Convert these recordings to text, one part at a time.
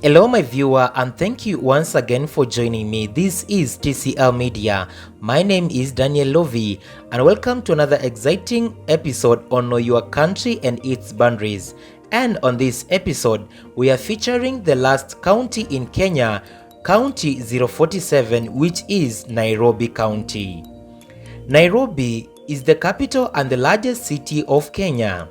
Hello my viewer, and thank you once again for joining me. This is TCL Media. My name is Daniel Lovi and welcome to another exciting episode on Know Your Country and its boundaries. And on this episode, we are featuring the last county in Kenya, County 047, which is Nairobi County. Nairobi is the capital and the largest city of Kenya.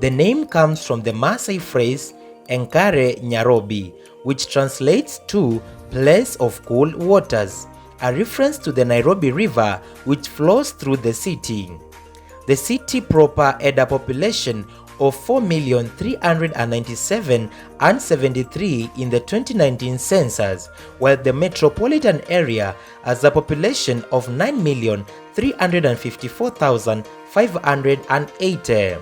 The name comes from the Maasai phrase Enkare Nairobi, which translates to place of cool waters, a reference to the Nairobi River which flows through the city. The city proper had a population of 4,397,073 in the 2019 census, while the metropolitan area has a population of 9,354,580.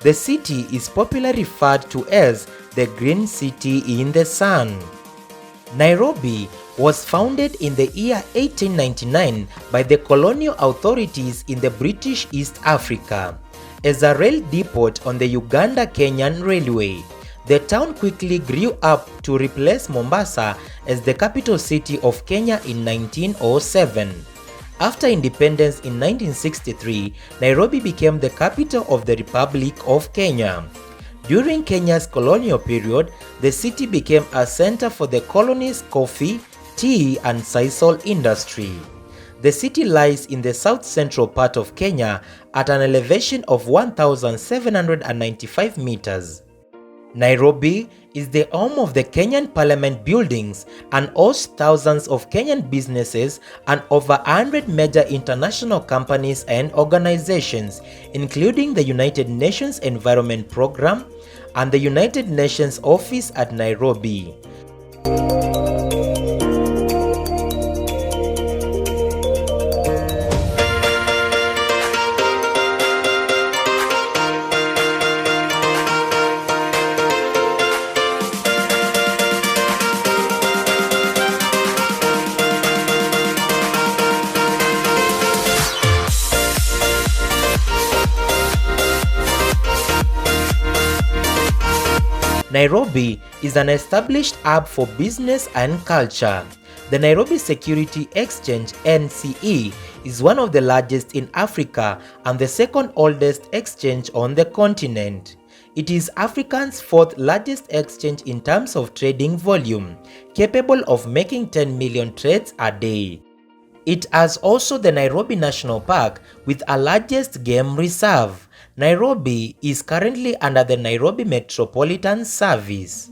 The city is popularly referred to as the Green City in the Sun. Nairobi was founded in the year 1899 by the colonial authorities in the British East Africa. As a rail depot on the Uganda-Kenyan Railway, the town quickly grew up to replace Mombasa as the capital city of Kenya in 1907. After independence in 1963, Nairobi became the capital of the Republic of Kenya. During Kenya's colonial period, the city became a center for the colony's coffee, tea, and sisal industry. The city lies in the south-central part of Kenya at an elevation of 1,795 meters. Nairobi is the home of the Kenyan Parliament buildings and hosts thousands of Kenyan businesses and over 100 major international companies and organizations, including the United Nations Environment Programme and the United Nations Office at Nairobi. Nairobi is an established hub for business and culture. The Nairobi Security Exchange (NCE) is one of the largest in Africa and the second oldest exchange on the continent. It is Africa's fourth largest exchange in terms of trading volume, capable of making 10 million trades a day. It has also the Nairobi National Park with a largest game reserve. Nairobi is currently under the Nairobi Metropolitan Service.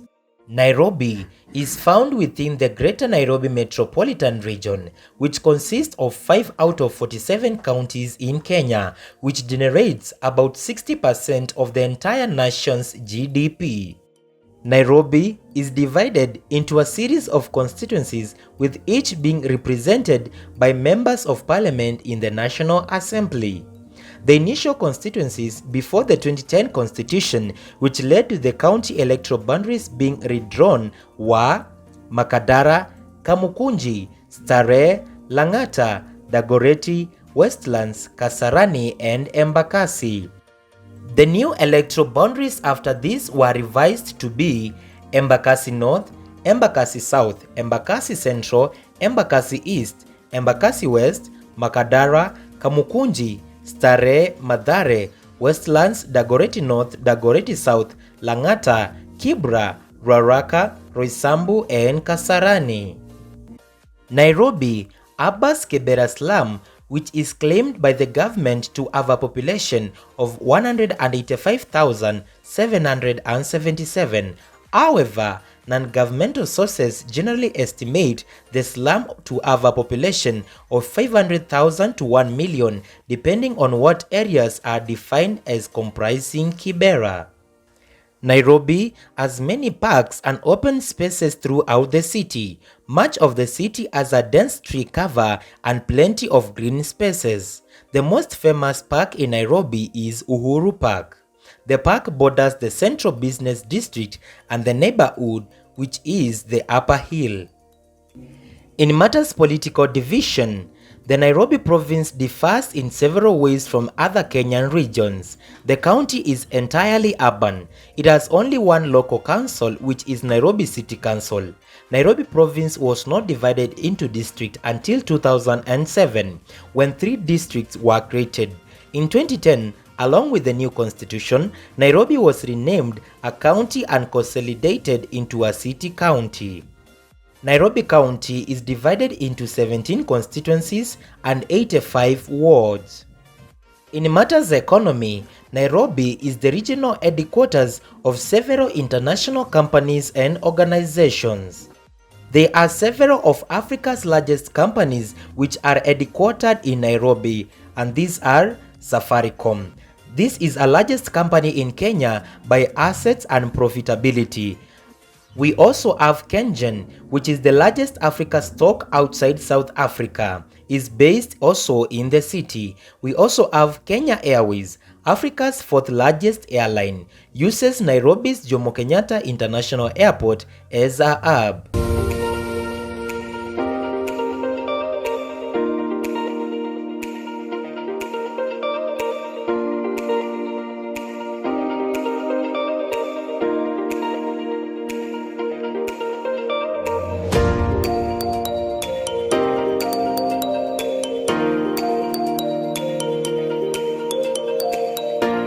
Nairobi is found within the Greater Nairobi Metropolitan Region, which consists of 5 out of 47 counties in Kenya, which generates about 60% of the entire nation's GDP. Nairobi is divided into a series of constituencies, with each being represented by members of parliament in the National Assembly. The initial constituencies before the 2010 constitution, which led to the county electoral boundaries being redrawn, were Makadara, Kamukunji, Starehe, Lang'ata, Dagoretti, Westlands, Kasarani, and Embakasi. The new electoral boundaries after this were revised to be Embakasi North, Embakasi South, Embakasi Central, Embakasi East, Embakasi West, Makadara, Kamukunji, Starehe, Mathare, Westlands, Dagoretti North, Dagoretti South, Lang'ata, Kibra, Ruaraka, Roysambu, and Kasarani. Nairobi harbors Kibera slum, which is claimed by the government to have a population of 185,777. However, non-governmental sources generally estimate the slum to have a population of 500,000 to 1 million, depending on what areas are defined as comprising Kibera. Nairobi has many parks and open spaces throughout the city. Much of the city has a dense tree cover and plenty of green spaces. The most famous park in Nairobi is Uhuru Park. The park borders the Central Business District and the neighborhood, which is the Upper Hill. In matters political division, The Nairobi province differs in several ways from other Kenyan regions. The county is entirely urban. It has only one local council, which is Nairobi City Council. Nairobi province was not divided into districts until 2007, when 3 districts were created. In 2010, along with the new constitution, Nairobi was renamed a county and consolidated into a city county. Nairobi County is divided into 17 constituencies and 85 wards. In matters economy, Nairobi is the regional headquarters of several international companies and organizations. There are several of Africa's largest companies which are headquartered in Nairobi, and these are Safaricom. This is the largest company in Kenya by assets and profitability. We also have KenGen, which is the largest Africa stock outside South Africa, is based also in the city. We also have Kenya Airways, Africa's 4th largest airline, uses Nairobi's Jomo Kenyatta International Airport as a hub.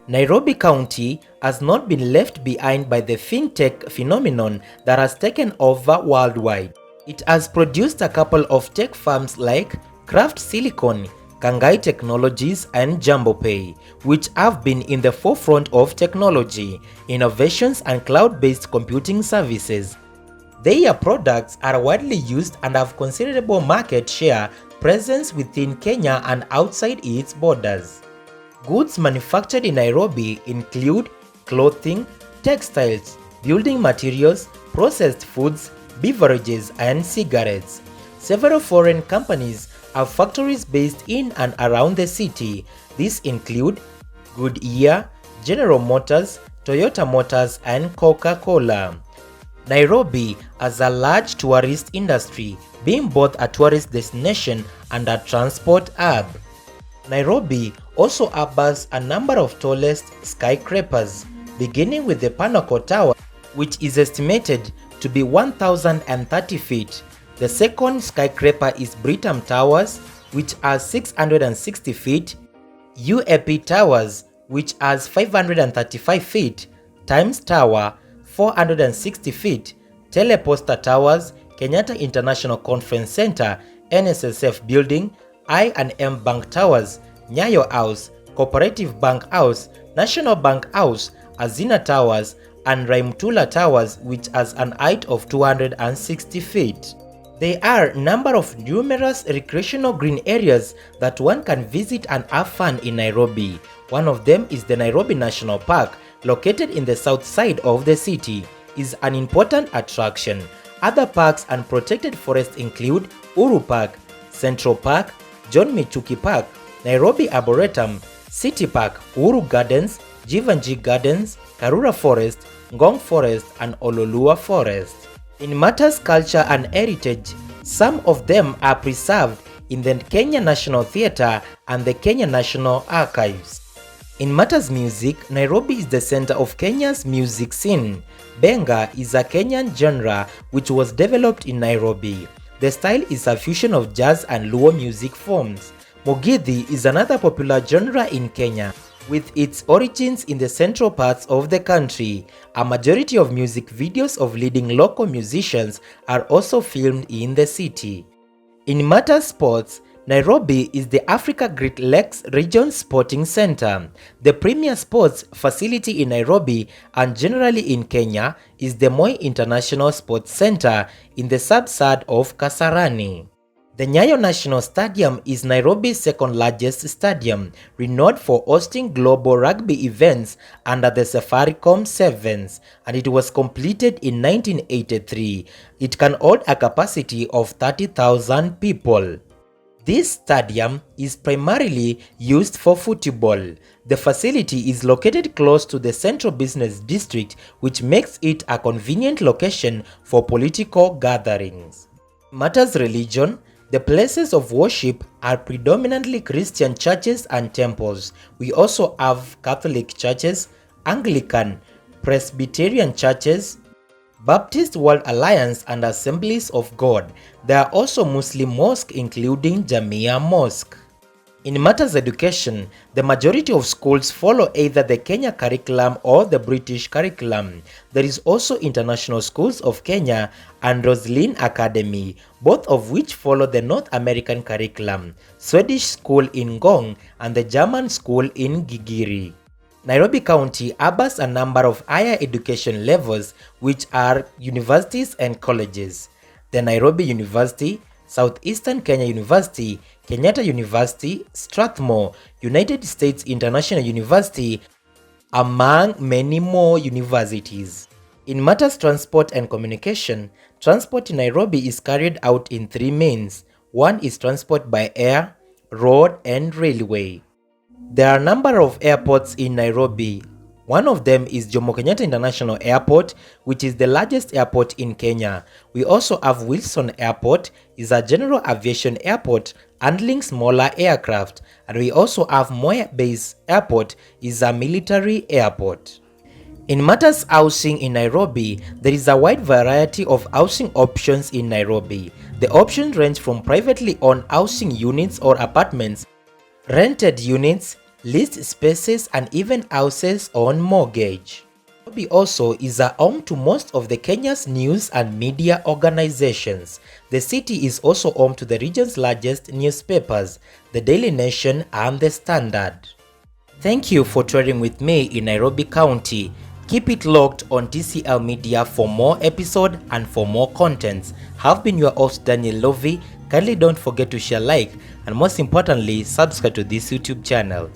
Nairobi County has not been left behind by the fintech phenomenon that has taken over worldwide. It has produced a couple of tech firms like Craft Silicon, Kangai Technologies and JumboPay, which have been in the forefront of technology, innovations and cloud-based computing services. Their products are widely used and have considerable market share presence within Kenya and outside its borders. Goods manufactured in Nairobi include clothing, textiles, building materials, processed foods, beverages, and cigarettes. Several foreign companies have factories based in and around the city. These include Goodyear, General Motors, Toyota Motors, and Coca-Cola. Nairobi has a large tourist industry, being both a tourist destination and a transport hub. Nairobi also harbors a number of tallest skyscrapers, beginning with the Pinnacle Tower, which is estimated to be 1,030 feet. The second skyscraper is Britam Towers, which are 660 feet, UAP Towers, which has 535 feet, Times Tower, 460 feet, Teleposta Towers, Kenyatta International Conference Center, NSSF Building, I&M Bank Towers, Nyayo House, Cooperative Bank House, National Bank House, Azina Towers, and Raimtula Towers, which has an height of 260 feet. There are a number of numerous recreational green areas that one can visit and have fun in Nairobi. One of them is the Nairobi National Park, located in the south side of the city, is an important attraction. Other parks and protected forests include Uhuru Park, Central Park, John Michuki Park, Nairobi Arboretum, City Park, Uhuru Gardens, Jivanjee Gardens, Karura Forest, Ngong Forest, and Ololua Forest. In matters culture and heritage, some of them are preserved in the Kenya National Theatre and the Kenya National Archives. In matters music, Nairobi is the center of Kenya's music scene. Benga is a Kenyan genre which was developed in Nairobi. The style is a fusion of jazz and Luo music forms. Mugithi is another popular genre in Kenya, with its origins in the central parts of the country. A majority of music videos of leading local musicians are also filmed in the city. In matters sports, Nairobi is the Africa Great Lakes Region Sporting Center. The premier sports facility in Nairobi and generally in Kenya is the Moi International Sports Center in the subsad of Kasarani. The Nyayo National Stadium is Nairobi's second largest stadium, renowned for hosting global rugby events under the Safaricom Sevens, and it was completed in 1983. It can hold a capacity of 30,000 people. This stadium is primarily used for football. The facility is located close to the central business district, which makes it a convenient location for political gatherings. Matters religion, The places of worship are predominantly Christian churches and temples. We also have Catholic churches, Anglican, Presbyterian churches, Baptist World Alliance and Assemblies of God. There are also Muslim mosques including Jamia Mosque. In matters education, the majority of schools follow either the Kenya curriculum or the British curriculum. There is also International Schools of Kenya and Roslin Academy, both of which follow the North American curriculum, Swedish School in Ngong and the German School in Gigiri. Nairobi County harbors a number of higher education levels which are universities and colleges. The Nairobi University, Southeastern Kenya University, Kenyatta University, Strathmore, United States International University, among many more universities. In matters transport and communication, transport in Nairobi is carried out in three means. One is transport by air, road, and railway. There are a number of airports in Nairobi. One of them is Jomo Kenyatta International Airport, which is the largest airport in Kenya. We also have Wilson Airport, is a general aviation airport handling smaller aircraft, and we also have Moya Base Airport, is a military airport. In matters housing in Nairobi, there is a wide variety of housing options in Nairobi. The options range from privately owned housing units or apartments, rented units, leased spaces, and even houses on mortgage. Nairobi also is a home to most of the Kenya's news and media organizations. The city is also home to the region's largest newspapers, the Daily Nation and the Standard. Thank you for touring with me in Nairobi County. Keep it locked on TCL Media for more episodes and for more contents. Have been your host Daniel Lovey. Kindly don't forget to share, like, and most importantly, subscribe to this YouTube channel.